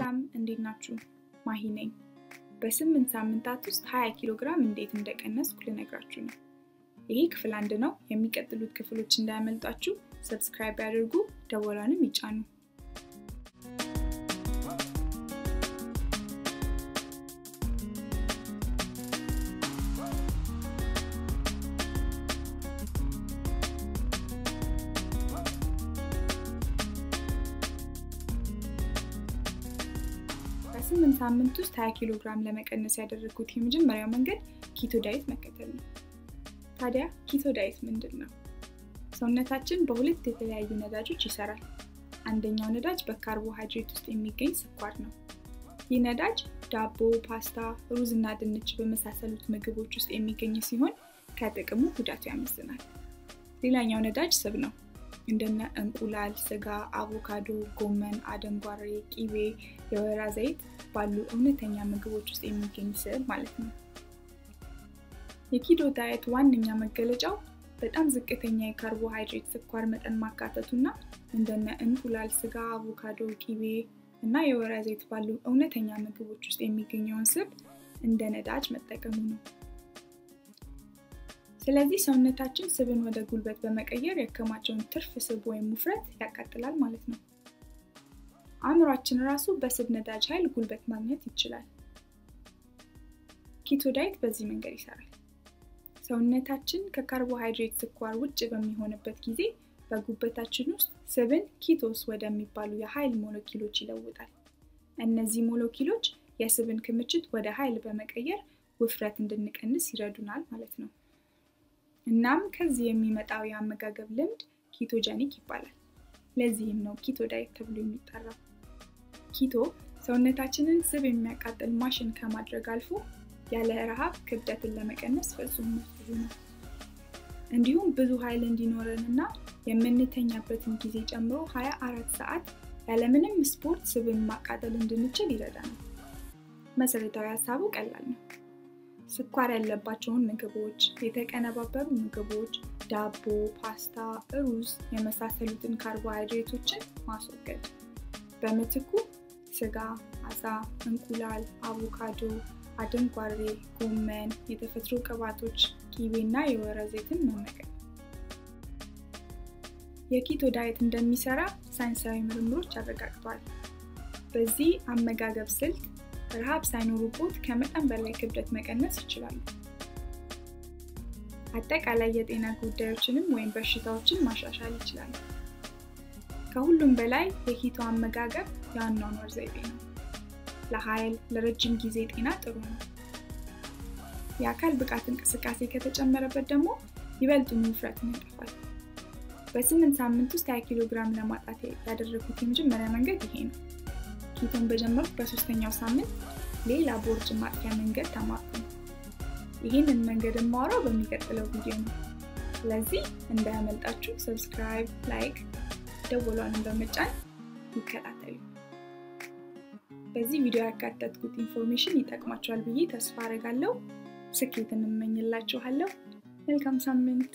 ሰላም እንዴት ናችሁ? ማሂ ነኝ። በ8 ሳምንታት ውስጥ 20 ኪሎ ግራም እንዴት እንደቀነስኩ ልነግራችሁ ነው። ይሄ ክፍል 1 ነው። የሚቀጥሉት ክፍሎች እንዳያመልጣችሁ ሰብስክራይብ ያድርጉ፣ ደወሉንም ይጫኑ። በ8 ሳምንት ውስጥ 20 ኪሎ ግራም ለመቀነስ ያደረኩት የመጀመሪያው መንገድ ኪቶ ዳይት መከተል ነው። ታዲያ ኪቶ ዳይት ምንድነው? ሰውነታችን በሁለት የተለያዩ ነዳጆች ይሰራል። አንደኛው ነዳጅ በካርቦሃይድሬት ውስጥ የሚገኝ ስኳር ነው። ይህ ነዳጅ ዳቦ፣ ፓስታ፣ ሩዝ እና ድንች በመሳሰሉት ምግቦች ውስጥ የሚገኝ ሲሆን ከጥቅሙ ጉዳቱ ያመዝናል። ሌላኛው ነዳጅ ስብ ነው። እንደነ እንቁላል፣ ስጋ፣ አቮካዶ፣ ጎመን፣ አደንጓሬ፣ ቂቤ፣ የወይራ ዘይት ባሉ እውነተኛ ምግቦች ውስጥ የሚገኝ ስብ ማለት ነው። የኪቶ ዳይት ዋነኛ መገለጫው በጣም ዝቅተኛ የካርቦሃይድሬት ስኳር መጠን ማካተቱና እንደነ እንቁላል፣ ስጋ፣ አቮካዶ፣ ቂቤ እና የወይራ ዘይት ባሉ እውነተኛ ምግቦች ውስጥ የሚገኘውን ስብ እንደ ነዳጅ መጠቀሙ ነው። ስለዚህ ሰውነታችን ስብን ወደ ጉልበት በመቀየር ያከማቸውን ትርፍ ስብ ወይም ውፍረት ያቃጥላል ማለት ነው። አእምሯችን ራሱ በስብ ነዳጅ ኃይል ጉልበት ማግኘት ይችላል። ኪቶ ዳይት በዚህ መንገድ ይሰራል። ሰውነታችን ከካርቦሃይድሬት ስኳር ውጭ በሚሆንበት ጊዜ በጉበታችን ውስጥ ስብን ኪቶስ ወደሚባሉ የኃይል ሞለኪውሎች ይለውጣል። እነዚህ ሞለኪውሎች የስብን ክምችት ወደ ኃይል በመቀየር ውፍረት እንድንቀንስ ይረዱናል ማለት ነው። እናም ከዚህ የሚመጣው የአመጋገብ ልምድ ኪቶጀኒክ ይባላል። ለዚህም ነው ኪቶ ዳይት ተብሎ የሚጠራው። ኪቶ ሰውነታችንን ስብ የሚያቃጥል ማሽን ከማድረግ አልፎ ያለ ረሃብ ክብደትን ለመቀነስ ፍጹም መፍትሄ ነው። እንዲሁም ብዙ ኃይል እንዲኖረንና የምንተኛበትን ጊዜ ጨምሮ 24 ሰዓት ያለምንም ስፖርት ስብን ማቃጠል እንድንችል ይረዳናል። መሰረታዊ ሀሳቡ ቀላል ነው። ስኳር ያለባቸውን ምግቦች፣ የተቀነባበሩ ምግቦች፣ ዳቦ፣ ፓስታ፣ ሩዝ የመሳሰሉትን ካርቦሃይድሬቶችን ማስወገድ። በምትኩ ስጋ፣ አሳ፣ እንቁላል፣ አቮካዶ፣ አደንጓሬ፣ ጎመን፣ የተፈጥሮ ቅባቶች፣ ቂቤና የወይራ ዘይትን መመገብ። የኪቶ ዳይት እንደሚሰራ ሳይንሳዊ ምርምሮች አረጋግጠዋል። በዚህ አመጋገብ ስልት ረሃብ ሳይኖርቦት ከመጠን በላይ ክብደት መቀነስ ይችላሉ። አጠቃላይ የጤና ጉዳዮችንም ወይም በሽታዎችን ማሻሻል ይችላሉ። ከሁሉም በላይ የኪቶ አመጋገብ የአኗኗር ዘይቤ ነው። ለኃይል፣ ለረጅም ጊዜ ጤና ጥሩ ነው። የአካል ብቃት እንቅስቃሴ ከተጨመረበት ደግሞ ይበልጡን ውፍረትን ያጠፋል። በ8 ሳምንት ውስጥ 20 ኪሎ ግራም ለማጣት ያደረኩት የመጀመሪያ መንገድ ይሄ ነው። ኪቶን በጀመርኩ በ3ኛው ሳምንት ሌላ ቦርጭ ማጥፊያ መንገድ ተማርኩ። ይሄንን መንገድ የማወራው በሚቀጥለው ቪዲዮ ነው። ስለዚህ እንዳያመልጣችሁ ሰብስክራይብ፣ ላይክ፣ ደወሉንም በመጫን ይከታተሉ። በዚህ ቪዲዮ ያካተትኩት ኢንፎርሜሽን ይጠቅማችኋል ብዬ ተስፋ አደርጋለሁ። ስኬትን እመኝላችኋለሁ። መልካም ሳምንት።